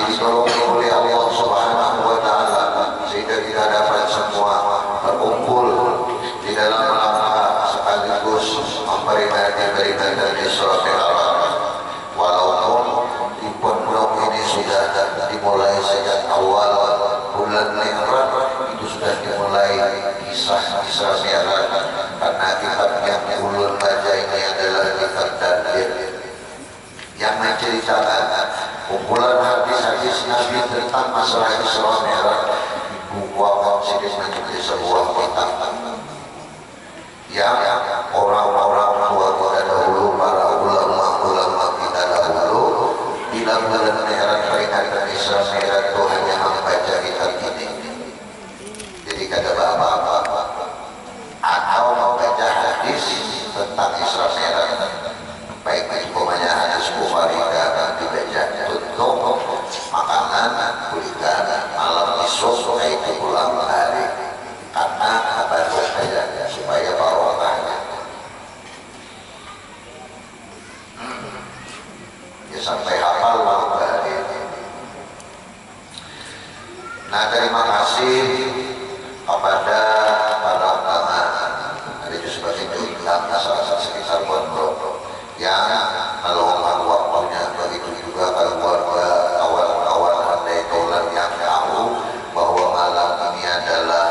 ditolong oleh Allah Subhanahu wa taala sehingga kita dapat semua berkumpul di dalam rangka sekaligus memperingati peringatan Isra Mi'raj. Walaupun di pondok ini sudah dimulai sejak awal bulan Mi'raj, itu sudah dimulai kisah Isra Mi'raj, karena kitab yang ulun baca ini adalah kitab Dardir yang menceritakan kumpulan hadis-hadis Nabi tentang masalah Isra Mi'raj dibukukan sedikit menjadi sebuah kitab yang orang-orang tua kita dahulu, para ulama-ulama kita dahulu bila bulan Mi'raj peringatan Isra Mi'raj itu hanya membaca kitab ini. Jadi kata bapak atau membaca hadis tentang Isra Mi'raj, baik umpamanya hadis Bukhari dan dibaca untuk makanan, kulikan, malam isuk, itu pulang hari, karena baru saja supaya barokahnya. Ya sampai hafal waktu hari ini. Nah, terima kasih kepada para ulama, ada juga sebagai diundang masyarakat sekitar pondok yang meluangkan waktunya, begitu juga keluarga, kawan-kawan handai tolan yang tahu bahwa malam ini adalah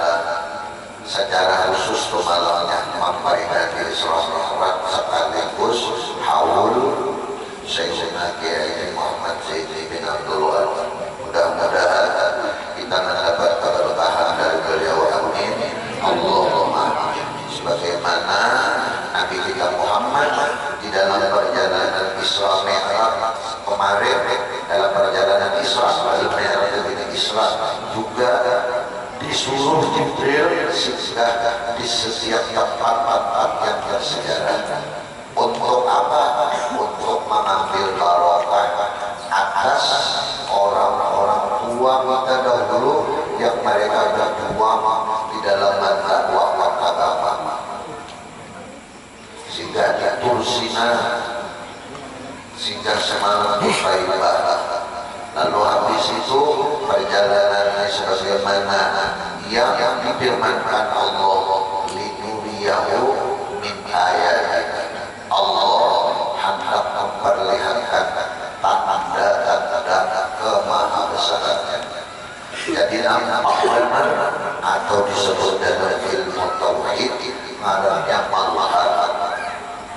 secara khusus tuh malamnya memperingati Isra Mi'raj sekaligus haul Sayyidina Kiai Muhammad Zaidi bin Abdul Wahab. Mudah-mudahan kita mendapat keberkahan dari beliau, amin Allahumma. Sebagaimana Nabi kita Muhammad di dalam perjalanan Isra Mi'raj kemarin, dalam perjalanan Isra Mi'raj dengan Isra juga disuruh Jibril singgah di setiap tempat-tempat yang bersejarah. Untuk apa? Untuk mengambil barokah atas orang-orang tua kita dahulu yang mereka berjuang di dalam dakwah agama, sehingga ditursina sehingga semalam Taibah. Lalu habis itu perjalanannya sebagaimana yang difirmankan Allah, linuriyahu min ayatihi. Allah hendak memperlihatkan tanda-tanda kemahabesarannya. Jadi nampak benar atau disebut dalam ilmu tauhid namanya malhar.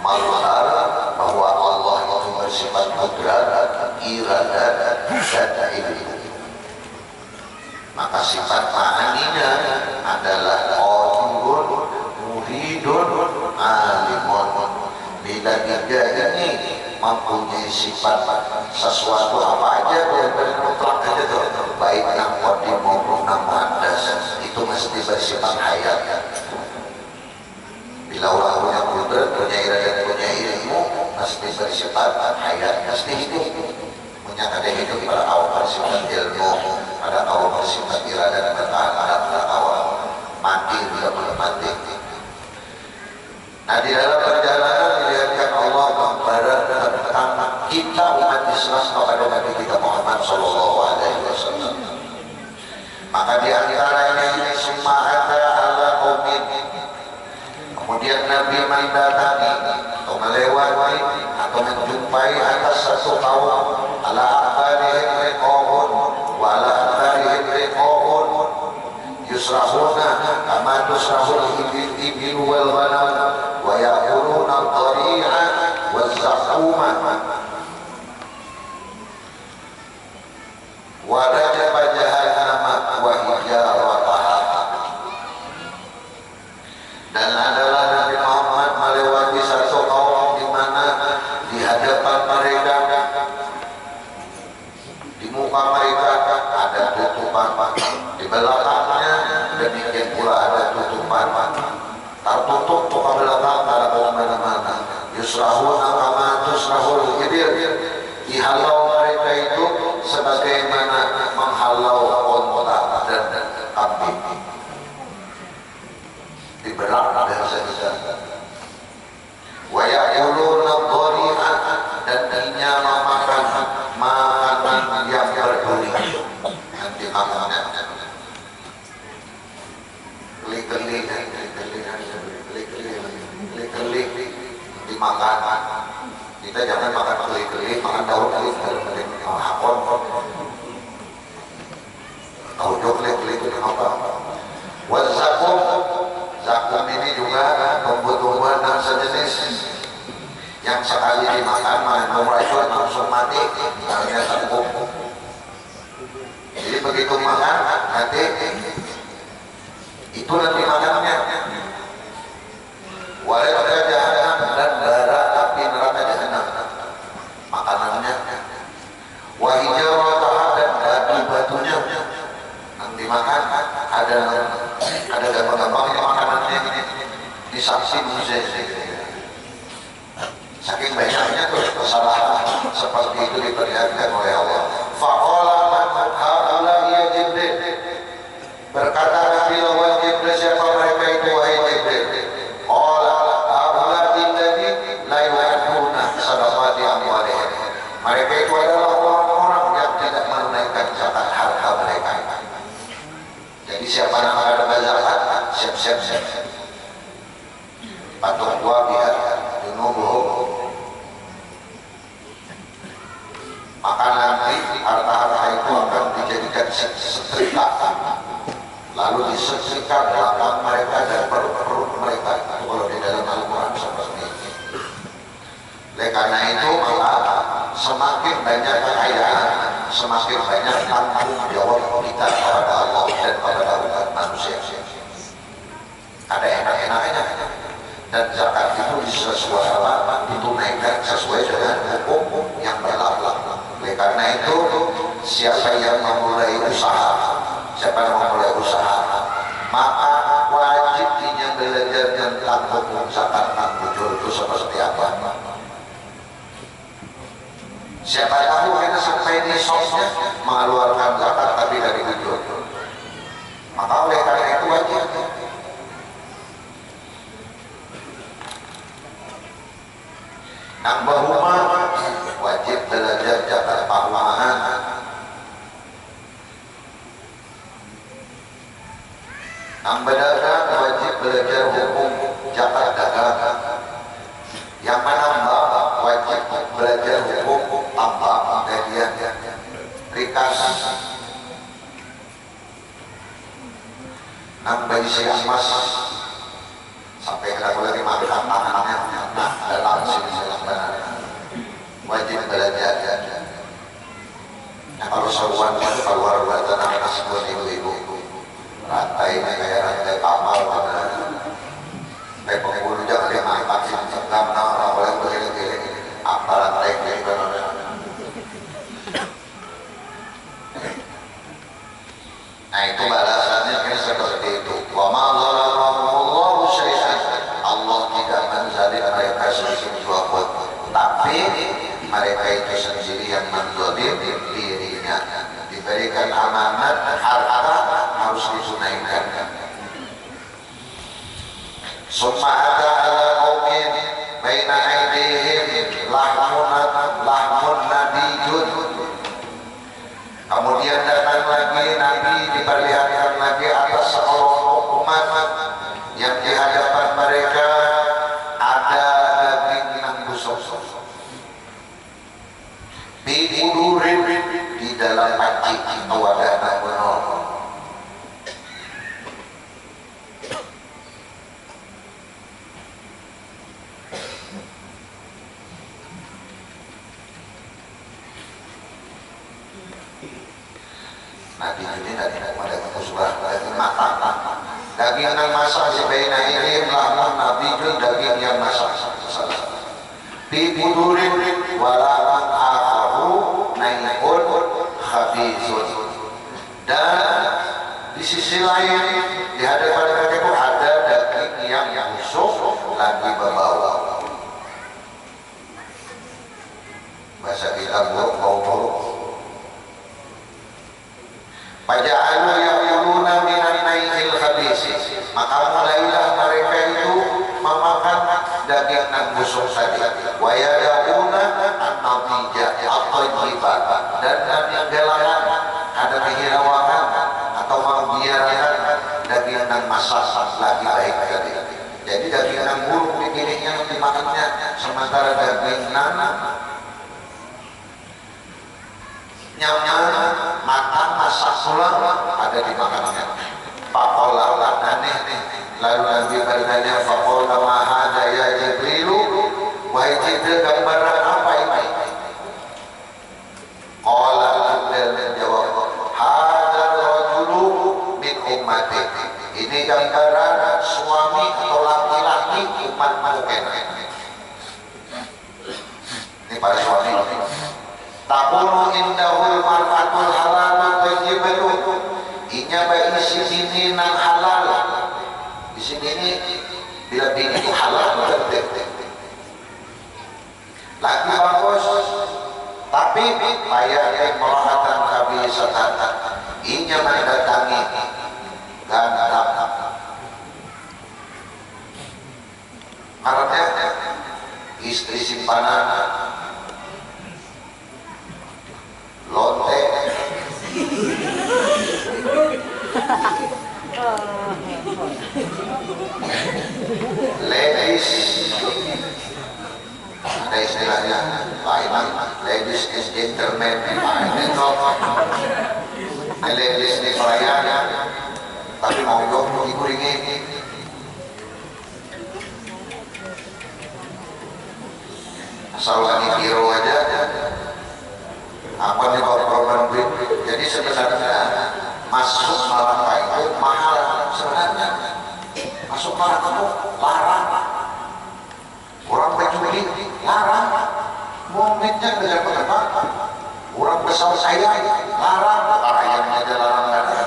Malhar bahwa Allah itu bersifat kudrat, iradat, dan ilmu. Maka sifat ma'aninya adalah qadirun, muridun, alimun. Bila tiga ini mempunyai sifat sesuatu apa aja yang mutlak aja tuh, baik yang qadim maupun yang muhaddas, itu mesti bersifat hayat. Bila orang punya kudrat, punya iradat, punya ilmu, mesti bersifat hayat, mesti hidup. Punya ada hidup pada awal bersifat ilmu, pada awal bersifat iradat, pada awal mati juga belum mati. Nah, di dalam perjalanan dilihatkan Allah memperlihatkan kita umat Islam kepada Nabi kita Muhammad Sallallahu Alaihi Wasallam. Maka di antaranya ini semua ada ala umin. Kemudian Nabi mendatangi atau melewati atau menjumpai atas satu kaum ala aqalihim riqabun wa ala aqalihim riqabun yusrahuna kama tusrahul ibil wal ghanam wa ya'kuluna ad-dhari'a waz-zaquma wa rajaba jahannama wa hijarataha. Dan adalah Nabi Muhammad melewati satu kaum di mana di hadapan mereka, di muka mereka ada tutupan, di belakangnya demikian pula ada tutupan. Tertutup muka belakang, tak ada mana-mana. Yusrahuna kama tusrahul ibil. Dihalau mereka itu sebagaimana menghalau onta dan kambing. Diberak dan saja. Wa ya'kuluna ad-dhari'a, dan dia memakan makanan yang berduri. Taujok lek apa? Wazakum, zakum ini juga tumbuh-tumbuhan dan sejenis yang sekali dimakan meracun langsung mati, namanya zakum. Jadi begitu makan nanti itu nanti makannya. Walau jahanam dan bara api neraka jahanam makanannya. Wahijarah dan batu-batunya yang dimakan ada gampang-gampangnya makanannya disaksi musik. Saking banyaknya tuh kesalahan seperti itu diperlihatkan oleh Allah. Faqala man haula ya Jibril, berkata Nabi Allah Jibril, siapa mereka itu wahai Jibril? Qala haula alladzi la yu'aduna sadaqati amwalihim. Mereka itu adalah orang-orang yang tidak menunaikan zakat harta mereka. Jadi siapa yang ada zakat, siap-siap patung gua biar junubuhum. Maka nanti harta-harta itu akan dijadikan setrika, lalu disetrika belakang mereka dan perut-perut mereka. Kalau di dalam Al-Quran seperti ini. Oleh karena itu maka semakin banyak kekayaan, semakin banyak tanggung jawab kita kepada Allah dan kepada umat manusia. Ada enak-enaknya, dan zakat itu disesuaikan, ditunaikan sesuai dengan hukum yang berlaku. Oleh karena itu siapa yang memulai usaha, maka wajib dia belajar tentang hukum zakat bujur itu seperti apa. Siapa tahu kita sampai di sosnya mengeluarkan zakat tapi dari bujur, maka oleh karena itu wajib. Nambah rumah wajib belajar zakat parumahan. Nambah dagang wajib belajar hukum zakat dagang. Yang menambah wajib belajar hukum tambah median rikas. Nambah isi emas sampai kita boleh dimakan tangannya dalam sini wajib belajar. Nah, kalau seruan itu keluar buatan anak sebuah ibu-ibu rantai kayak rantai kapal penghulu jangan dimakan karena orang boleh begini-gini apa rantai gitu. Nah itu balasannya kan seperti itu. Wa ma zalamahumullahu syai'an, Allah tidak menzalim mereka sedikit pun, tapi mereka itu sendiri yang menzalim dirinya. Diberikan amanat harta harus ditunaikan. Summa ada ala qaumin baina aydihim lahmun nabiyun. Kemudian datang lagi Nabi diperlihatkan lagi atas sekelompok umat yang di hadapan mereka ada daging yang busuk biudurin di dalam panci atau wadah benar. Nabi ini tidak pada musbah daging matang, daging yang masak sebaiknya ini lahmun Nabi itu daging yang masak. Bibudurin walaman akahu naikun khabizun. Dan di sisi lain di hadapan mereka itu ada daging yang busuk lagi berbau. Bahasa kita buruk. Faja'alu yaquluna minan naihil khabis, maka mulailah mereka itu memakan daging yang busuk tadi. Wa yad'una an-natija at-tayyibat, dan meninggalkan ada kehirawakan atau membiarkan daging yang masak lagi baik tadi. Jadi daging yang buruk dipilihnya dimakannya, sementara daging yang nyaman makan masak pula ada di makanannya. Faqala lanane, lalu Nabi bertanya, faqala ma hadza ya Jibril, wahai Jibril gambaran apa ini? Qala Jibril menjawab, hadzal rajulu min ummati, ini gambaran suami atau laki-laki umatmu. Ini para suami. Taqulu indahul mar'atul halal tayyibatu, inya bayi sini nang halal. Di sini ini bila bini itu halal berarti lagi bagus, tapi payah merahatan kabisatan, inya mendatangi gandam. Karena istri simpanan lonte ladies, ada istilahnya lain, ladies is gentleman, ladies ini perayaan tapi mau dong dikuringi. Asal lagi biro aja apa nih kalau duit. Jadi sebenarnya masuk neraka itu mahal. Sebenarnya masuk neraka itu larang. Orang berjudi larang, momennya dengan pendapat. Orang besar saya larang, ayam aja larang ada.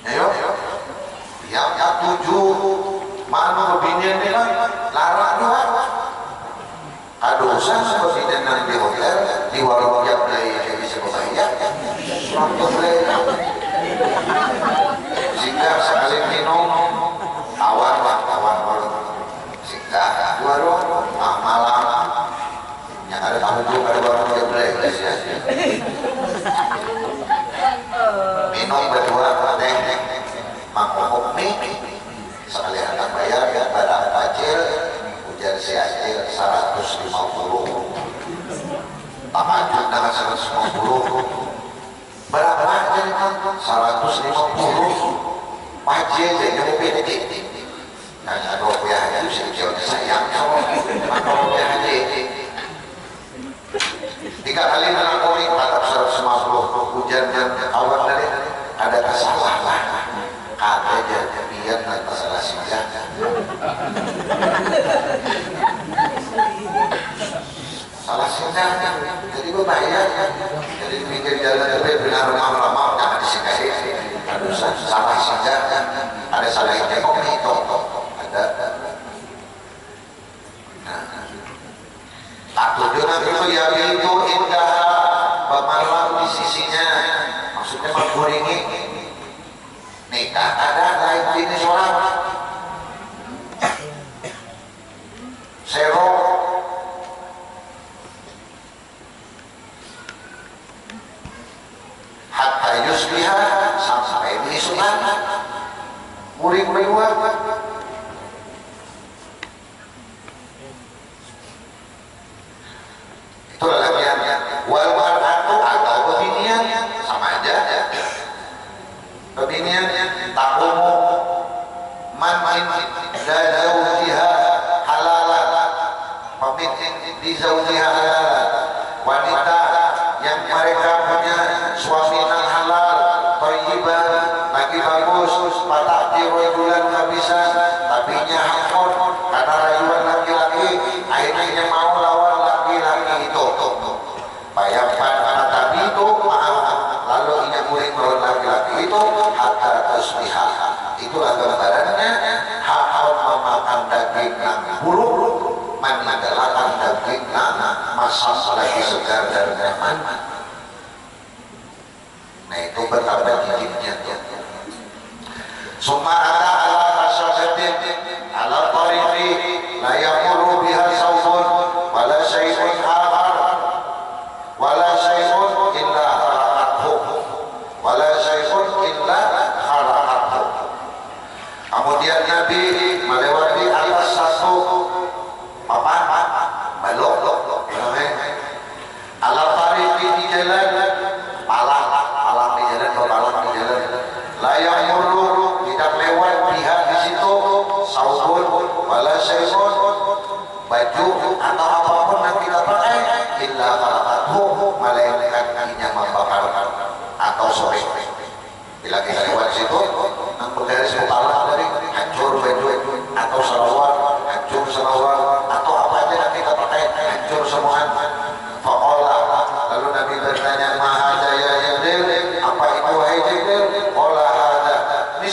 Ayo, yang tujuh mana begini nih larang dua. Dosa seperti dengan di hotel, di warung yang dari bisa bayar, untuk beli. Jika sekali minum, tawar, jika warung malam, yang ada tamu juga ada warung yang beli. Minum berdua teh, mangkok mie, sekali akan bayar ya barang kecil. Si Acil 150, Tamajud dengan 150, berapa jadi 150, Pajil jadi lebih. Nanya rupiah itu sejauhnya sayang, maka rupiah aja. 3 kali melakoni tatap 150, hujan dan awan dari ada kesalahan. Ada jadi biar nanti masalah singgah. Salah singgah, jadi gue bayar. Jadi pinggir jalan itu benar ramah jangan disinggahi. Aduh, salah singgah, ada salah tengok itu, ada. Tak tujuan itu ya itu indah, bermalam di sisinya, maksudnya berkuringi. Nikah ada lain jenis orang sero hatta yusbiha sampai beli sunat murid berdua. Itulah lagian wal mar'atu atau kebinian sama aja. Kebinian takumu man la zawjiha halalan, pamit di zawjiha halalan, wanita yang mereka punya suami yang halal, thayyiban, lagi bagus, patah tirujulan habisan, tapi nya hakon karena rayuan laki-laki, akhirnya mau lawan laki-laki itu. Bayangkan tapi itu lalu ingat murid lawan laki-laki itu hatta tasbihah. Itulah gambarannya hak memakan daging yang buruk, meninggalkan daging yang masih lagi segar dan nyaman. Nah itu betapa jijiknya tuh. Summa ada ala masyarakat ala tariqi la yamuru biha sawfun wala syai'un akhar wala syai'un illa harakathu wala syai'un illa harakathu. Kemudian Nabi melewati atas satu papan balok ala tariqi di jalan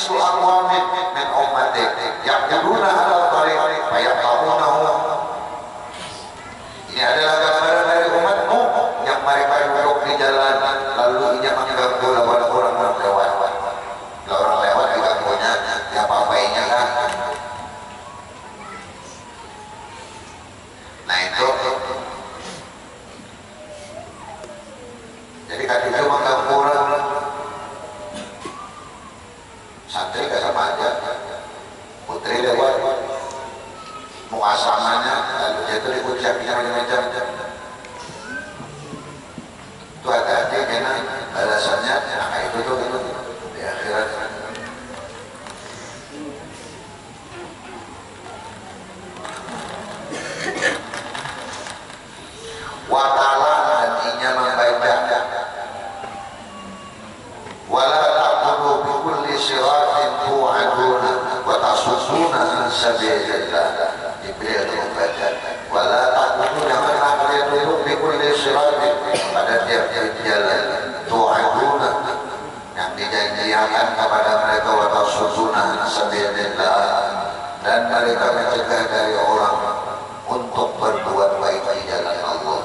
mislu aqwamin min ummati yaquluna ala tariq fayaqta'unahu. Ini adalah gambaran dari umatmu yang mereka duduk di jalan lalu ia mengganggu lawan orang lewat. Kalau orang lewat diganggunya, ya apa-apainya kan. Nah itu, jadi kan itu mengganggu orang. Santri gak sama aja. Putri lewat, muasamanya, lalu dia itu dikucapnya macam-macam. Itu hati-hati karena balasannya, nah itu tuh di akhirat. Watala dan inya membaca. Wala taqulu bi kulli siratin tu'aduna wa tasudduna an sabilillah. Jibril membaca. Wala taqulu, jangan kalian duduk di kulli siratin, pada tiap-tiap jalan tu'aduna yang dijanjikan kepada mereka, wa tasudduna an sabilillah, dan mereka mencegah dari orang untuk berbuat baik di jalan Allah.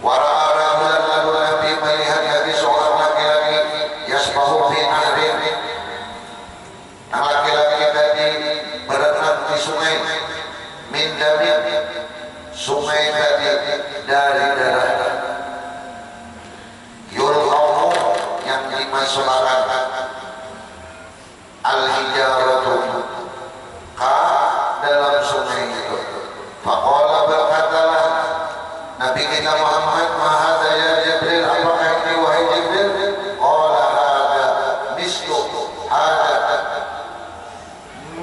Wara'a rajulan, lalu Nabi melihat dari seorang laki-laki yasbahu fi nahrin. Laki-laki tadi berenang di sungai, min damin, sungai tadi dari darah. Yulqahu, yang dimasukkan al-hijaratu ka dalam sungai itu. Faqala, berkatalah Nabi kita Muhammad, mahada ya Jibril, apakah ini wahai Jibril? Qala hada mislu, hada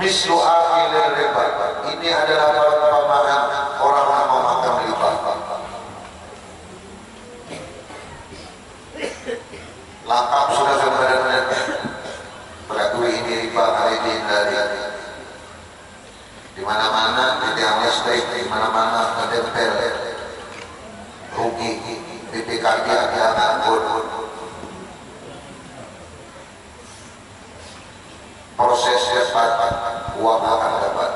mislu akilir riba. Ini adalah perumpamaan orang yang memakan riba. Lengkap sudah sebenarnya. Berlaku ini riba kali dihindari. Di mana-mana di tiang listrik, di mana-mana ketempel. Rugi, BPKB ada nganggur. Proses cepat, uang akan dapat,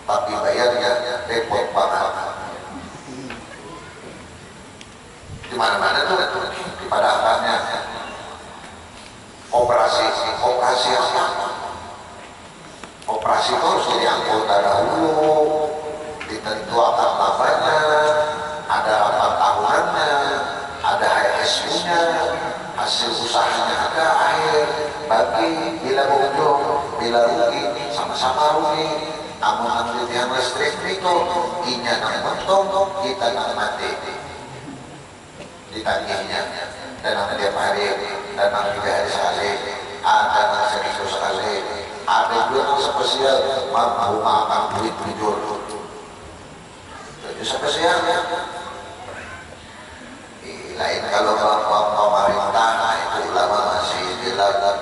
tapi bayarnya repot banget. Di mana-mana tuh, di padahalnya operasi apa? Operasi itu harus jadi anggota dahulu, ditentukan labanya. Ada apa tahunannya, ada HSU-nya, hasil usahanya ada, akhir, bagi, bila untung, bila rugi, sama-sama rugi. Namun di tiang listrik itu, inya nang mentung, kita nang mati. Ditagihnya, dan nang tiap hari, dan nang 3 hari sekali, ada nang seminggu sekali, ada juga nang spesial, mampu makan duit jujur. Jadi spesialnya. Lain kalau kelompok pemerintah, nah itu ulama masih dilarang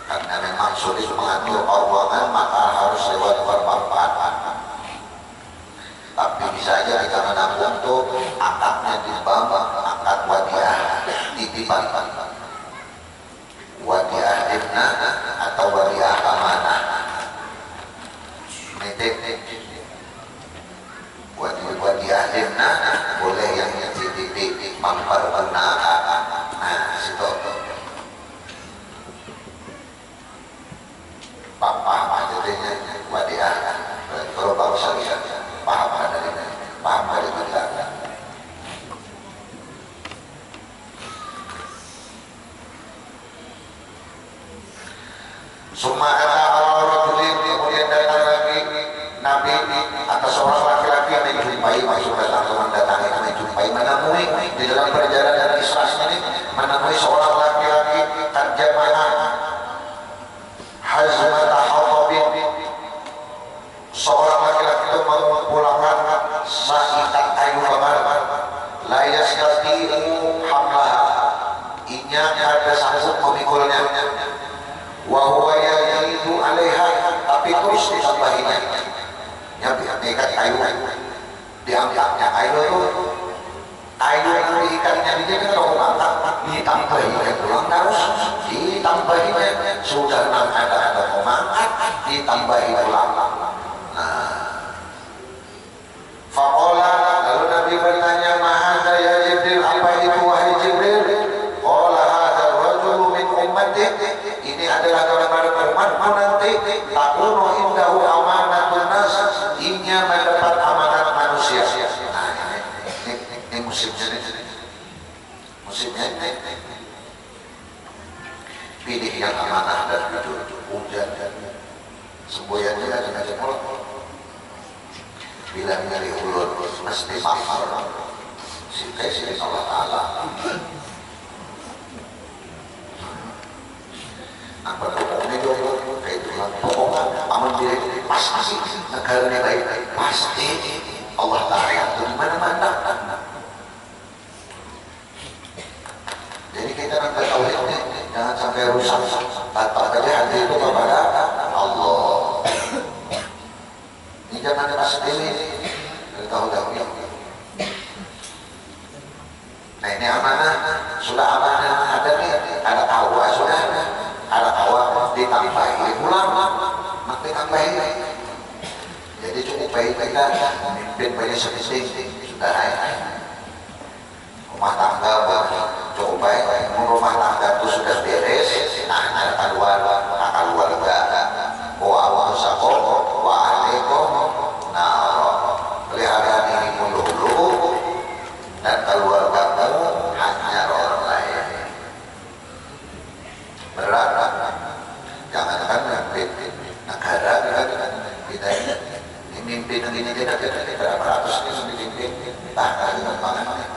karena memang sulit mengatur keuangan, maka harus lewat perbankan. Tapi bisa aja kita menabung tuh akadnya di bank, akad wadiah titipan, wadiah ibnah atau wadiah amanah. Nitip wadiah ibnah boleh yang titip mempergunakan. Nah, situ paham jadinya wadiah. Kalau bangsa paham dari belakang. Summa ata al-rajulin, kemudian datang lagi Nabi atas seorang laki-laki yang menjumpai, maksud datang mendatangi, menjumpai, menemui di dalam perjalanan Isra ini, menemui seorang laki-laki terjemahan hazmata hatabin. Seorang laki-laki itu mengumpulkan sa'ikat kayu bakar, la yastati'u hamlaha, inya ada sanggup memikulnya, wa huwa yajidu 'alaiha, tapi terus ditambahinya. Ikat kayu diangkatnya kayu itu, kayu yang diikatnya di sini kalau angkat ditambahinya pulang terus, ditambahinya sudah ada mengangkat, ditambahi pulang. Faqala, lalu Nabi bertanya, "Mahadza ya Jibril, apa itu wahai Jibril?" Qala hadzal rajulu min ummati, ini adalah gambaran umatku nanti, takunu indahu amanatun nas, inya mendapat amanat manusia. Nah, ini musimnya ini. Pilih yang amanah dan jujur. Hujan semboyannya aja mulai. Bila nyari ulur mesti makmur sintai sini Allah Ta'ala. Apa ini dong kayak itu lah pokoknya aman diri pasti negara ini baik pasti Allah Ta'ala yang di mana-mana. Jadi kita nanti tauhidnya jangan sampai rusak, tatap aja hati itu kepada Allah. Ini jangan pasti tahu ya. Nah ini amanah, sudah amanah ada nih, ada kawa sudah, ada kawa ditambahi pulang, mak ditambahi. Jadi cukup baik kita memimpin banyak sedikit sudah rumah tangga cukup baik, rumah tangga itu sudah beres, nah ada keluarga, wa wasakum wa alaikum, nah pelihara diri dulu dan keluargamu hanya orang lain. Berat, jangankan memimpin negara kita memimpin ini kita berapa ratus ini memimpin tak ada pangan.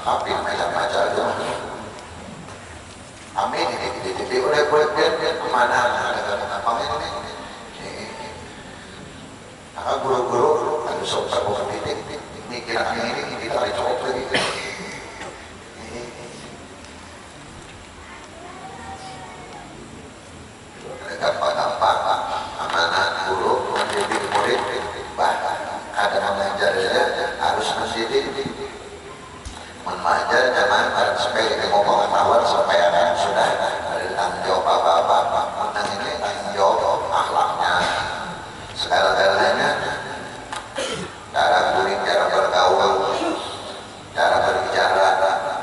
Tapi macam-macam itu. Amin. Jadi oleh mana ada apa ini? Maka guru-guru harus sopan politik. Mikiran ini kita harus coba gitu. Mereka pada amanah guru mendidik murid, bahkan ada mengajarnya harus mendidik. Mengajar zaman sampai ngomong awal sampai ada yang sudah ada tanggung jawab apa-apa menang ini tanggung jawab akhlaknya segala-galanya, cara kuring, cara bergaul, cara berbicara,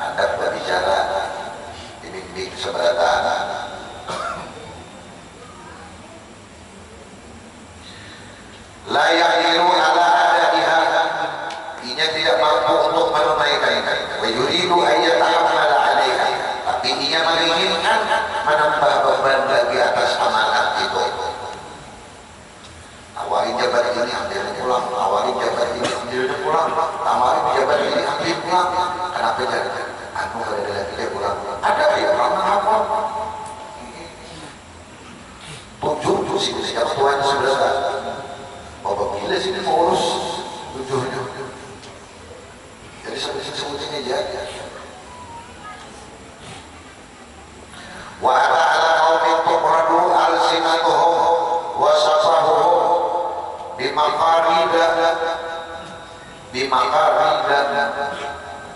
adab berbicara dibimbing seberata. Layak niru ala adatiha, inya tidak mampu untuk menunaikan. Yuridu ayyatahammala 'alaiha, tapi ia menginginkan menambah beban lagi atas amanat itu. Awali jabat ini ambil pulang, awali jabat ini ambil pulang, awali jabat ini ambil pulang. Kenapa jadi? Anu ada lagi dia pulang. Ada ya orang apa? Tujuh sini siapa tuan sebelah? Bapak gila sini mau urus tujuhnya. Jadi sebutnya aja. Wa ala qaumin tuqradu al-sinatuhum wa safahuhum bimafarida.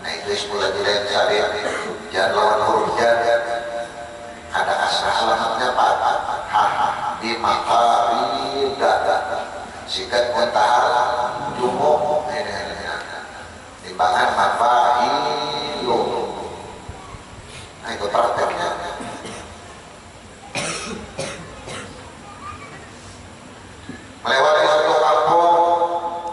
Nah itu sebulan tidak syariat. Jangan lawan huruf jar. Ada asal alamatnya Pak. Bimafarida. Sikat muntahal jumuk timbangan mafa'ilu. Nah itu prakteknya. Melewati satu kampung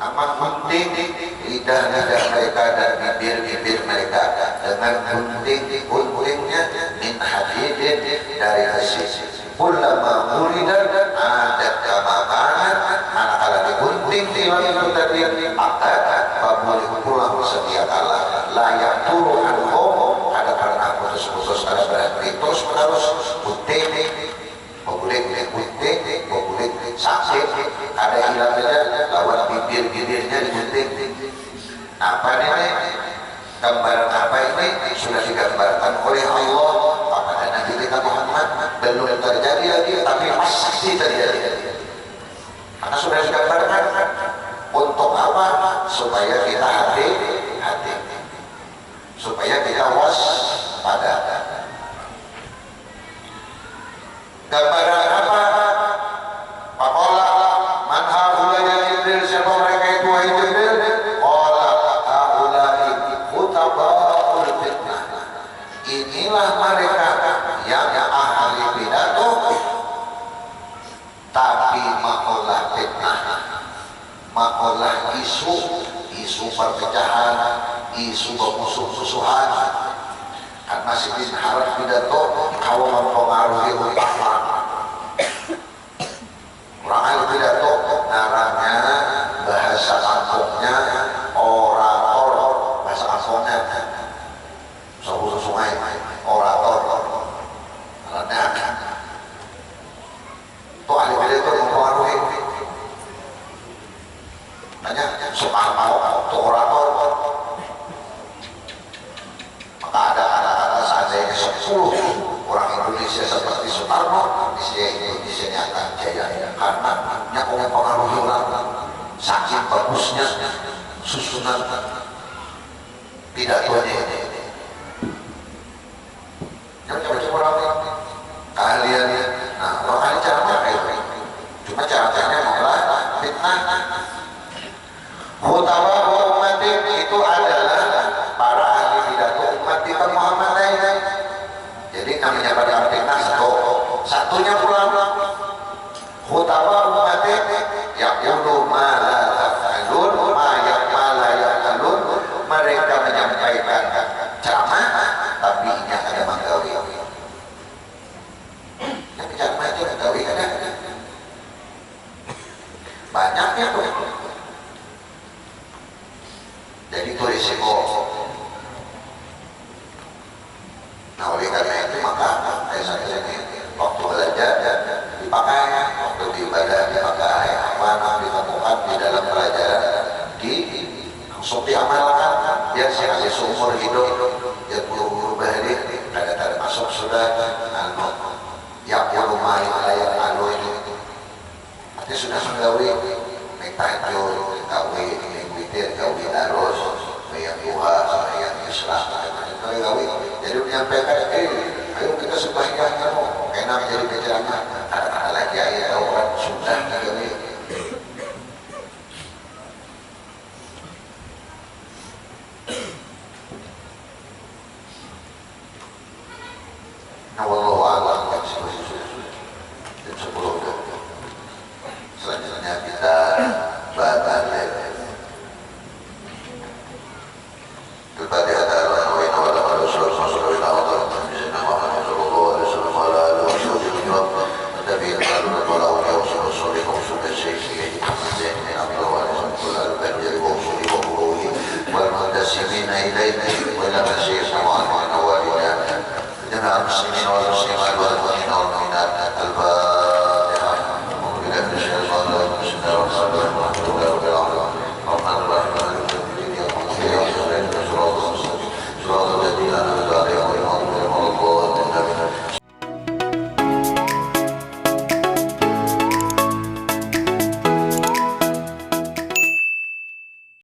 amat penting lidah-lidah mereka dan bibir-bibir mereka dengan gunting-guntingnya min hadidin dari besi. Kullama muridan adat kamakan, manakala digunting tilang itu tadi akan babuli pulang setia kala layak turun anhum, ada pernah putus-putus, ada berhenti terus menerus gunting boleh gunting boleh sakit, ada hilang saja lawan bibir-bibirnya digunting. Apa ini? Gambaran apa ini? Sudah digambarkan oleh Allah kepada Nabi kita Muhammad, belum terjadi lagi tapi pasti terjadi karena sudah digambarkan. Untuk apa? supaya kita hati-hati, supaya kita waspada. Gambaran apa? Pakola man haula ya Jibril, siapa mereka itu wahai Jibril? Qala haula'i khutabaul fitnah. Inilah mereka yang ahli pidato tapi maolah fitnah, maolah isu perpecahan, isu pemusuh-musuhan. Karena sidin harap pidato kalau mempengaruhi utama kurang pidato naranya bahasa kampungnya orator, bahasa kampungnya sungai orator karena itu ahli pidato mempengaruhi banyak Soekarno itu orator, maka ada kata-kata seandainya 10 orang Indonesia seperti Soekarno, Indonesia ini akan jaya karena punya mempengaruhi orang, saking bagusnya susunan pidatonya. Yang coba-coba orang keahlian, nah orang ahli cara apa itu? Cuma cara-caranya malah fitnah. Khutbah umat itu adalah para ahli pidato umat kita Muhammad lain. Jadi kami menyampaikan fitnah satunya pula khutbah umat yaqulu ma la taf'alun ma la yaqulun, mereka menyampaikan ceramah tapi ini ada menggawi. Yang ceramah itu menggawi ada banyaknya tuh. Jadi itu risiko. Nah oleh karena itu maka saat ini waktu belajar dipakai, waktu beribadah dipakai, mana ditemukan di dalam pelajaran langsung diamalkan biar sekali seumur hidup ya guru-guru bahari ada masuk sudah yang rumah layak anu ini artinya sudah menggawi tahajud, gawe witir, gawe darus, bayang duha, bayang islam, gawe. Jadi menyampaikan, ayo kita sembahyang kamu, enak jadi penceramah. Ada lagi ayat orang sudah gawe. Nah, wallahu a'lam bishawab. Selanjutnya kita balik kepada والمنتسبين إليه وإلى مشيخنا وأنواعنا والدنا جميع المسلمين والمسلمات والمؤمنين والمؤمنات الفاتحة.